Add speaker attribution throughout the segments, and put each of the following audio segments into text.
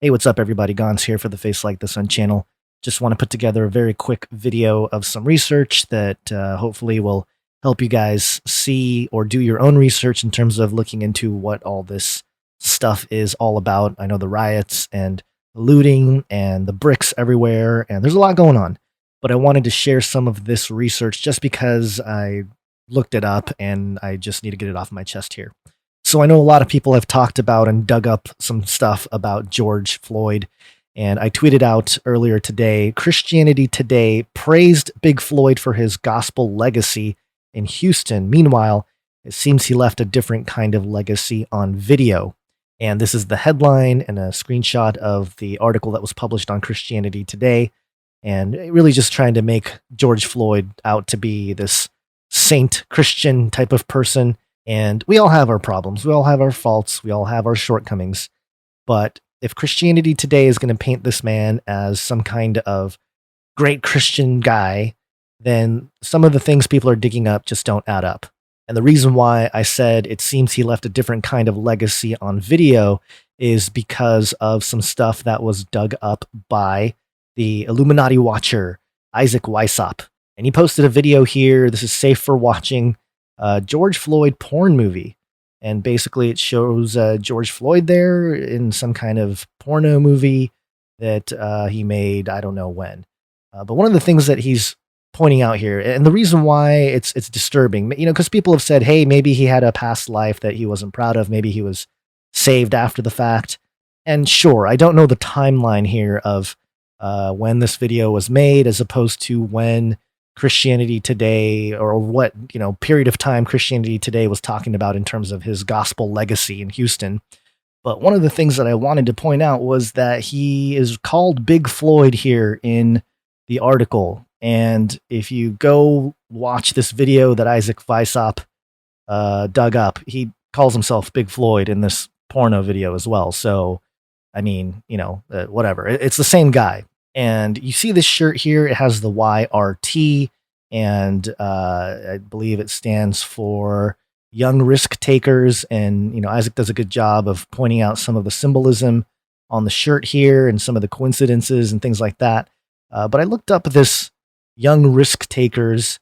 Speaker 1: Hey, what's up, everybody? Gons here for the Face Like the Sun channel. Just want to put together a very quick video of some research that hopefully will help you guys see or do your own research in terms of looking into what all this stuff is all about. I know the riots and the looting and the bricks everywhere, and there's a lot going on. But I wanted to share some of this research just because I looked it up and I just need to get it off my chest here. So I know a lot of people have talked about and dug up some stuff about George Floyd. And I tweeted out earlier today, Christianity Today praised Big Floyd for his gospel legacy in Houston. Meanwhile, it seems he left a different kind of legacy on video. And this is the headline and a screenshot of the article that was published on Christianity Today. And really just trying to make George Floyd out to be this saint Christian type of person. And we all have our problems. We all have our faults. We all have our shortcomings. But if Christianity Today is going to paint this man as some kind of great Christian guy, then some of the things people are digging up just don't add up. And the reason why I said it seems he left a different kind of legacy on video is because of some stuff that was dug up by the Illuminati watcher, Isaac Weishaupt. And he posted a video here. This is safe for watching. George Floyd porn movie. And basically it shows George Floyd there in some kind of porno movie that he made, I don't know when. But one of the things that he's pointing out here, and the reason why it's disturbing, you know, because people have said, hey, maybe he had a past life that he wasn't proud of. Maybe he was saved after the fact. And sure, I don't know the timeline here of when this video was made as opposed to when Christianity Today, or what, you know, period of time Christianity Today was talking about in terms of his gospel legacy in Houston. But one of the things that I wanted to point out was that he is called Big Floyd here in the article. And if you go watch this video that Isaac Weishaupt dug up, he calls himself Big Floyd in this porno video as well. So, I mean, you know, whatever. It's the same guy. And you see this shirt here, it has the YRT, and I believe it stands for Young Risk Takers. And, you know, Isaac does a good job of pointing out some of the symbolism on the shirt here and some of the coincidences and things like that. But I looked up this Young Risk Takers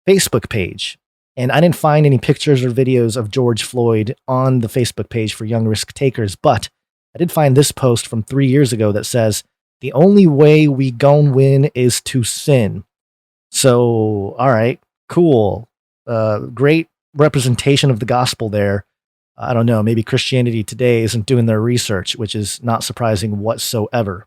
Speaker 1: Facebook page, and I didn't find any pictures or videos of George Floyd on the Facebook page for Young Risk Takers, but I did find this post from 3 years ago that says, "The only way we gon' win is to sin." So, all right, cool. Great representation of the gospel there. I don't know, maybe Christianity Today isn't doing their research, which is not surprising whatsoever.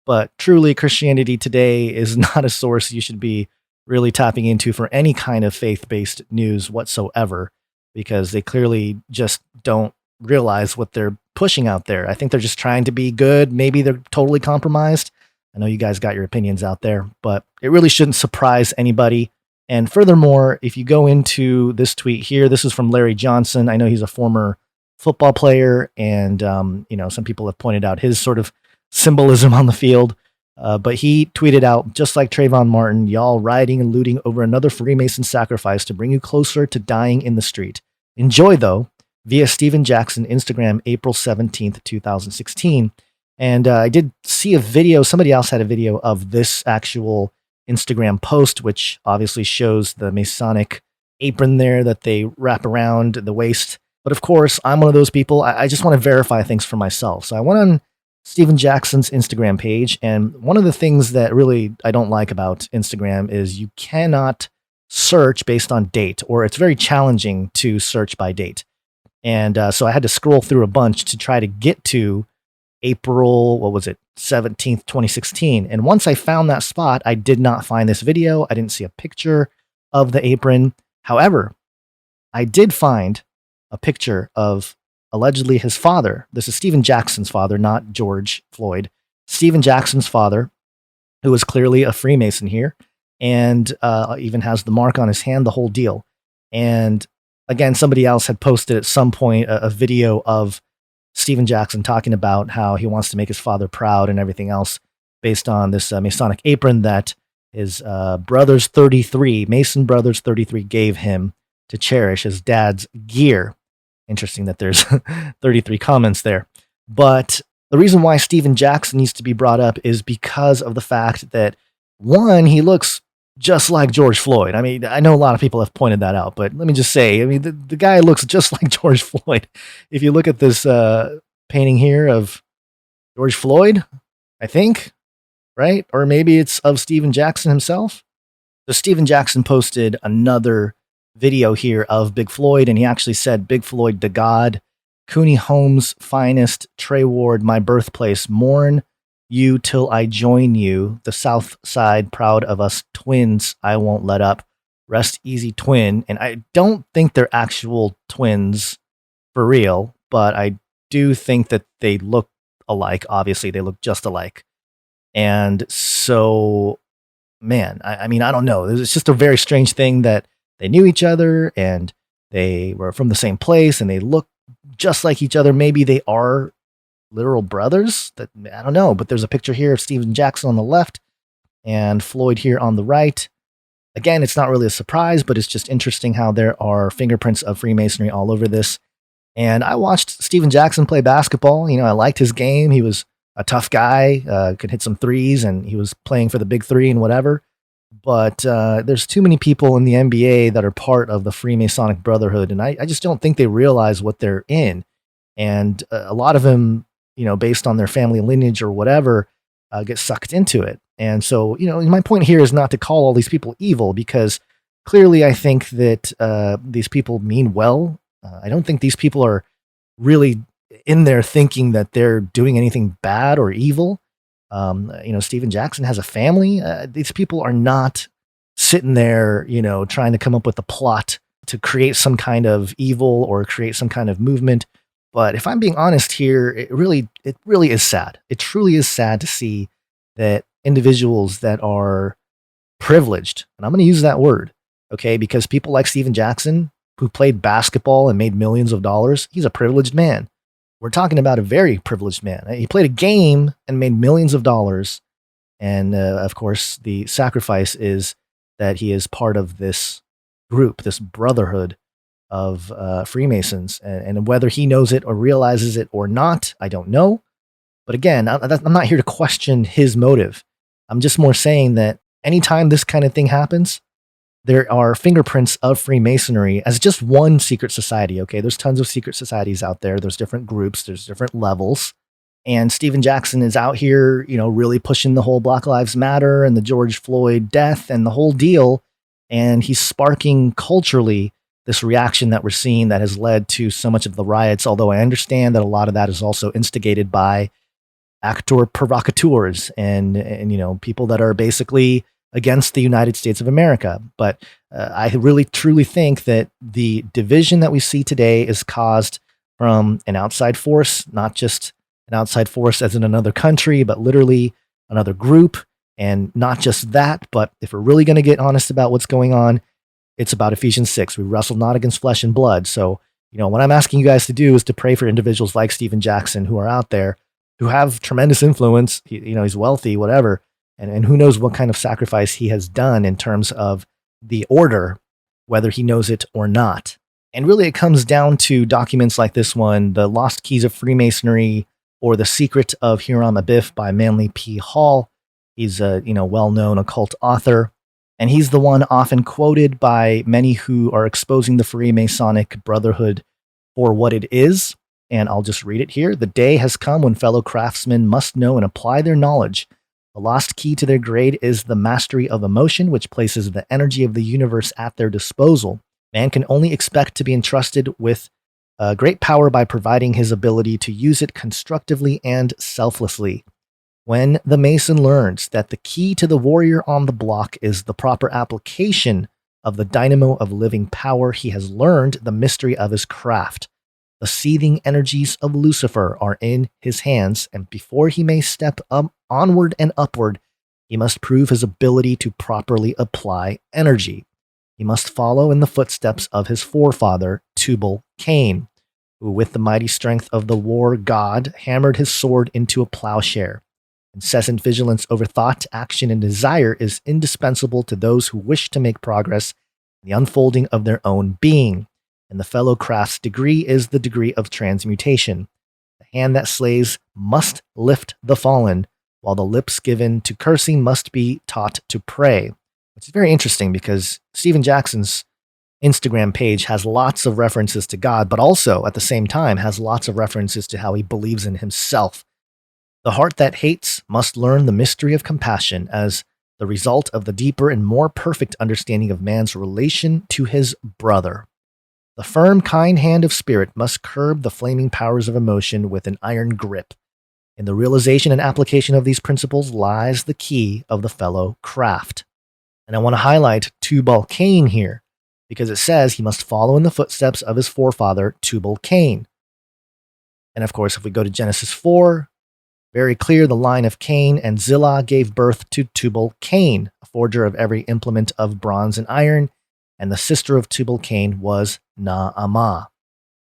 Speaker 1: But truly, Christianity Today is not a source you should be really tapping into for any kind of faith-based news whatsoever, because they clearly just don't realize what they're pushing out there. I think they're just trying to be good. Maybe they're totally compromised. I know you guys got your opinions out there, but it really shouldn't surprise anybody. And furthermore, if you go into this tweet here, this is from Larry Johnson. I know he's a former football player, and you know, some people have pointed out his sort of symbolism on the field. But he tweeted out, "Just like Trayvon Martin, y'all rioting and looting over another Freemason sacrifice to bring you closer to dying in the street. Enjoy, though." Via Steven Jackson, Instagram, April 17th, 2016. And I did see a video. Somebody else had a video of this actual Instagram post, which obviously shows the Masonic apron there that they wrap around the waist. But of course, I'm one of those people. I just want to verify things for myself. So I went on Steven Jackson's Instagram page. And one of the things that really I don't like about Instagram is you cannot search based on date, or it's very challenging to search by date. And so I had to scroll through a bunch to try to get to April, 17th, 2016. And once I found that spot, I did not find this video. I didn't see a picture of the apron. However, I did find a picture of allegedly his father. This is Steven Jackson's father, not George Floyd. Steven Jackson's father, who was clearly a Freemason here, and even has the mark on his hand, the whole deal. And again, somebody else had posted at some point a video of Steven Jackson talking about how he wants to make his father proud and everything else based on this Masonic apron that his brothers 33, Mason Brothers 33, gave him to cherish his dad's gear. Interesting that there's 33 comments there. But The reason why Steven Jackson needs to be brought up is because of the fact that, one, he looks just like George Floyd. I mean, I know a lot of people have pointed that out, but let me just say, I mean, the guy looks just like George Floyd. If you look at this painting here of George Floyd, I think, right? Or maybe it's of Steven Jackson himself. So Steven Jackson posted another video here of Big Floyd, and he actually said, "Big Floyd to God, Cooney Holmes' finest, Trey Ward, my birthplace, mourn you till I join you. The South Side, proud of us twins, I won't let up. Rest easy, twin." And I don't think they're actual twins for real, but I do think that they look alike. Obviously, they look just alike. And so, man, I mean, I don't know. It's just a very strange thing that they knew each other and they were from the same place and they look just like each other. Maybe they are literal brothers. That I don't know. But there's a picture here of Steven Jackson on the left and Floyd here on the right. Again, it's not really a surprise, but it's just interesting how there are fingerprints of Freemasonry all over this. And I watched Steven Jackson play basketball. You know, I liked his game. He was a tough guy, could hit some threes, and he was playing for the big three and whatever. But there's too many people in the NBA that are part of the Freemasonic Brotherhood, and I just don't think they realize what they're in. And a lot of them, you know, based on their family lineage or whatever, get sucked into it. And so, you know, my point here is not to call all these people evil, because clearly I think that these people mean well. I don't think these people are really in there thinking that they're doing anything bad or evil. You know, Steven Jackson has a family. These people are not sitting there, you know, trying to come up with a plot to create some kind of evil or create some kind of movement. But if I'm being honest here, it really is sad. It truly is sad to see that individuals that are privileged, and I'm going to use that word, okay, because people like Steven Jackson, who played basketball and made millions of dollars, he's a privileged man. We're talking about a very privileged man. He played a game and made millions of dollars. And of course, the sacrifice is that he is part of this group, this brotherhood of Freemasons. And whether he knows it or realizes it or not, I don't know. But again, I'm not here to question his motive. I'm just more saying that anytime this kind of thing happens, there are fingerprints of Freemasonry as just one secret society. Okay, there's tons of secret societies out there. There's different groups. There's different levels. And Steven Jackson is out here, you know, really pushing the whole Black Lives Matter and the George Floyd death and the whole deal. And he's sparking culturally this reaction that we're seeing that has led to so much of the riots. Although I understand that a lot of that is also instigated by actor provocateurs and you know, people that are basically against the United States of America. But I really, truly think that the division that we see today is caused from an outside force, not just an outside force as in another country, but literally another group. And not just that, but if we're really going to get honest about what's going on, it's about Ephesians 6. We wrestle not against flesh and blood. So, you know, what I'm asking you guys to do is to pray for individuals like Steven Jackson who are out there, who have tremendous influence. You know, he's wealthy, whatever. And who knows what kind of sacrifice he has done in terms of the order, whether he knows it or not. And really, it comes down to documents like this one, The Lost Keys of Freemasonry, or The Secret of Hiram Abiff by Manly P. Hall. He's a, you know, well-known occult author, and he's the one often quoted by many who are exposing the Freemasonic Brotherhood for what it is. And I'll just read it here. "The day has come when fellow craftsmen must know and apply their knowledge. The lost key to their grade is the mastery of emotion, which places the energy of the universe at their disposal. Man can only expect to be entrusted with great power by providing his ability to use it constructively and selflessly. When the Mason learns that the key to the warrior on the block is the proper application of the dynamo of living power, he has learned the mystery of his craft. The seething energies of Lucifer are in his hands, and before he may step up onward and upward, he must prove his ability to properly apply energy. He must follow in the footsteps of his forefather, Tubal-Cain, who with the mighty strength of the war god hammered his sword into a plowshare. Incessant vigilance over thought, action, and desire is indispensable to those who wish to make progress in the unfolding of their own being. And the fellow craft's degree is the degree of transmutation. The hand that slays must lift the fallen, while the lips given to cursing must be taught to pray. Which is very interesting because Stephen Jackson's Instagram page has lots of references to God, but also at the same time has lots of references to how he believes in himself. The heart that hates must learn the mystery of compassion as the result of the deeper and more perfect understanding of man's relation to his brother. The firm, kind hand of spirit must curb the flaming powers of emotion with an iron grip. In the realization and application of these principles lies the key of the fellow craft. And I want to highlight Tubal-Cain here, because it says he must follow in the footsteps of his forefather Tubal-Cain. And of course, if we go to Genesis 4, very clear, the line of Cain and Zillah gave birth to Tubal-Cain, a forger of every implement of bronze and iron, and the sister of Tubal-Cain was Naamah.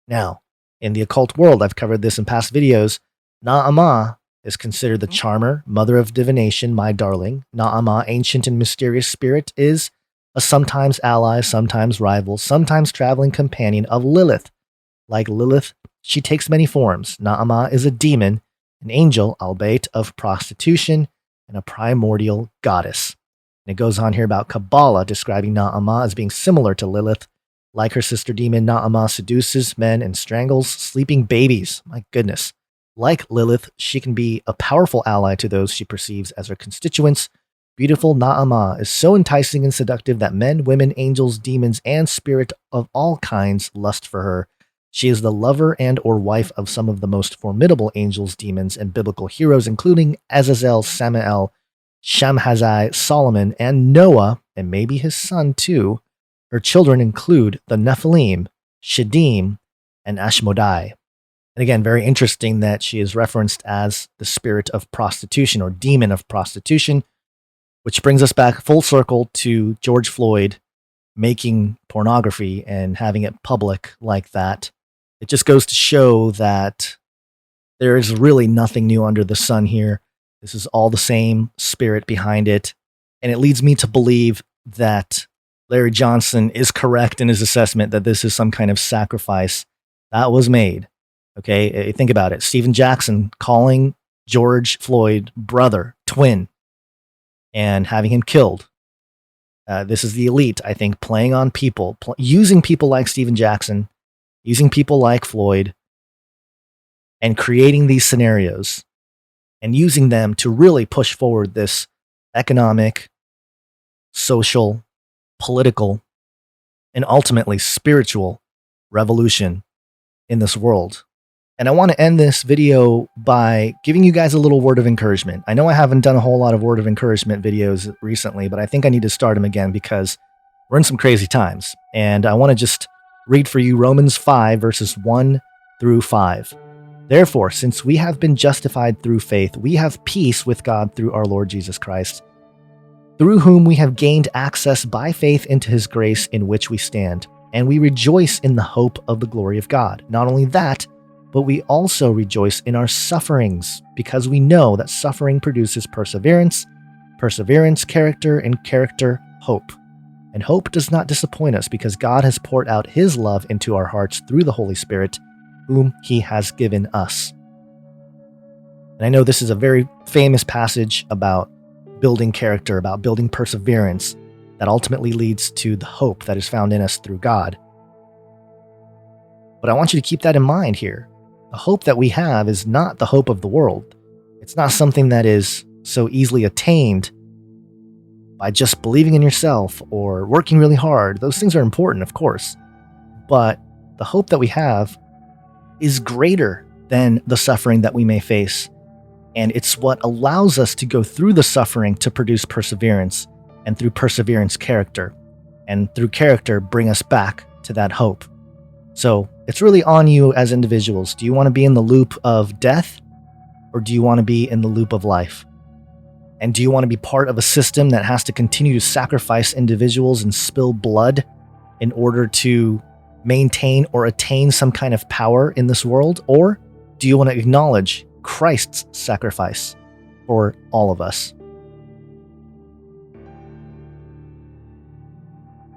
Speaker 1: Now, in the occult world, I've covered this in past videos, Naamah is considered the charmer, mother of divination, my darling. Naamah, ancient and mysterious spirit, is a sometimes ally, sometimes rival, sometimes traveling companion of Lilith. Like Lilith, she takes many forms. Naamah is a demon, an angel, albeit of prostitution, and a primordial goddess. And it goes on here about Kabbalah, describing Naamah as being similar to Lilith. Like her sister demon, Naamah seduces men and strangles sleeping babies. My goodness. Like Lilith, she can be a powerful ally to those she perceives as her constituents. Beautiful Naamah is so enticing and seductive that men, women, angels, demons, and spirit of all kinds lust for her. She is the lover and or wife of some of the most formidable angels, demons, and biblical heroes, including Azazel, Samael, Shamhazai, Solomon, and Noah, and maybe his son too. Her children include the Nephilim, Sheddim, and Ashmodai. And again, very interesting that she is referenced as the spirit of prostitution or demon of prostitution, which brings us back full circle to George Floyd making pornography and having it public like that. It just goes to show that there is really nothing new under the sun here. This is all the same spirit behind it. And it leads me to believe that Larry Johnson is correct in his assessment that this is some kind of sacrifice that was made. Okay, think about it. Stephen Jackson calling George Floyd brother, twin, and having him killed. This is the elite, I think, playing on people, using people like Stephen Jackson, using people like Floyd, and creating these scenarios and using them to really push forward this economic, social, political, and ultimately spiritual revolution in this world. And I want to end this video by giving you guys a little word of encouragement. I know I haven't done a whole lot of word of encouragement videos recently, but I think I need to start them again because we're in some crazy times. And I want to just read for you Romans 5, verses 1 through 5. Therefore, since we have been justified through faith, we have peace with God through our Lord Jesus Christ, through whom we have gained access by faith into his grace in which we stand. And we rejoice in the hope of the glory of God. Not only that, but we also rejoice in our sufferings, because we know that suffering produces perseverance, perseverance, character, and character, hope. And hope does not disappoint us, because God has poured out his love into our hearts through the Holy Spirit, whom he has given us. And I know this is a very famous passage about building character, about building perseverance, that ultimately leads to the hope that is found in us through God. But I want you to keep that in mind here. The hope that we have is not the hope of the world. It's not something that is so easily attained by just believing in yourself or working really hard. Those things are important, of course. But the hope that we have is greater than the suffering that we may face. And it's what allows us to go through the suffering to produce perseverance, and through perseverance, character, and through character, bring us back to that hope. So it's really on you as individuals. Do you want to be in the loop of death, or do you want to be in the loop of life? And do you want to be part of a system that has to continue to sacrifice individuals and spill blood in order to maintain or attain some kind of power in this world? Or do you want to acknowledge Christ's sacrifice for all of us?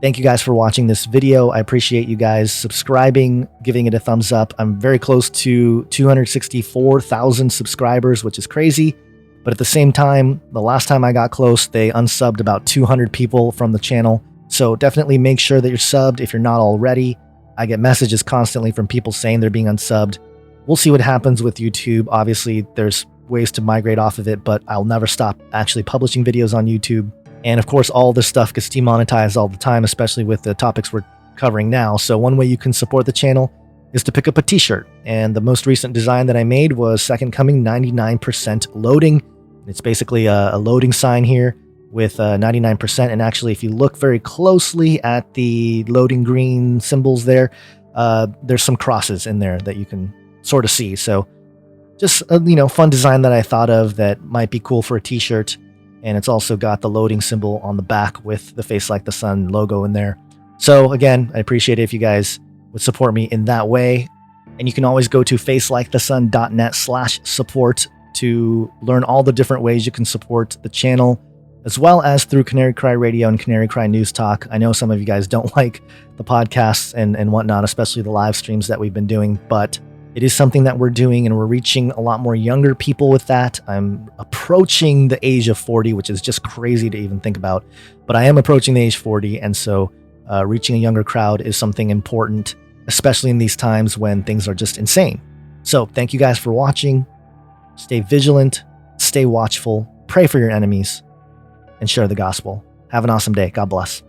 Speaker 1: Thank you guys for watching this video. I appreciate you guys subscribing, giving it a thumbs up. I'm very close to 264,000 subscribers, which is crazy. But at the same time, the last time I got close, they unsubbed about 200 people from the channel. So definitely make sure that you're subbed if you're not already. I get messages constantly from people saying they're being unsubbed. We'll see what happens with YouTube. Obviously, there's ways to migrate off of it, but I'll never stop actually publishing videos on YouTube. And of course, all this stuff gets demonetized all the time, especially with the topics we're covering now. So one way you can support the channel is to pick up a t-shirt. And the most recent design that I made was Second Coming 99% loading. It's basically a loading sign here with 99%. And actually, if you look very closely at the loading green symbols there, there's some crosses in there that you can sort of see. So just a fun design that I thought of that might be cool for a t-shirt. And it's also got the loading symbol on the back with the Face Like the Sun logo in there. So again, I appreciate it if you guys would support me in that way. And you can always go to facelikethesun.net/support to learn all the different ways you can support the channel, as well as through Canary Cry Radio and Canary Cry News Talk. I know some of you guys don't like the podcasts and whatnot, especially the live streams that we've been doing, but it is something that we're doing, and we're reaching a lot more younger people with that. I'm approaching the age of 40, which is just crazy to even think about, but I am approaching the age 40, and so reaching a younger crowd is something important, especially in these times when things are just insane. So thank you guys for watching. Stay vigilant, stay watchful, pray for your enemies, and share the gospel. Have an awesome day. God bless.